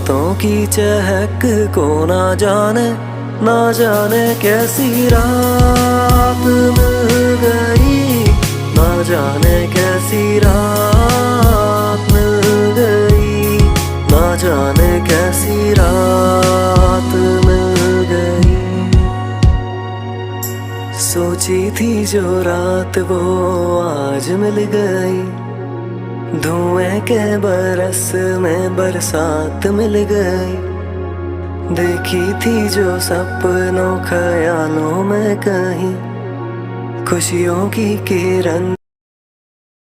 रातों की चहक को ना जाने कैसी रात मिल गई, ना जाने कैसी रात मिल गई, ना जाने कैसी रात मिल गई। सोची थी जो रात वो आज मिल गई, धुएं के बरस में बरसात मिल गई। देखी थी जो सपनों ख्यालों में कहीं, खुशियों की किरण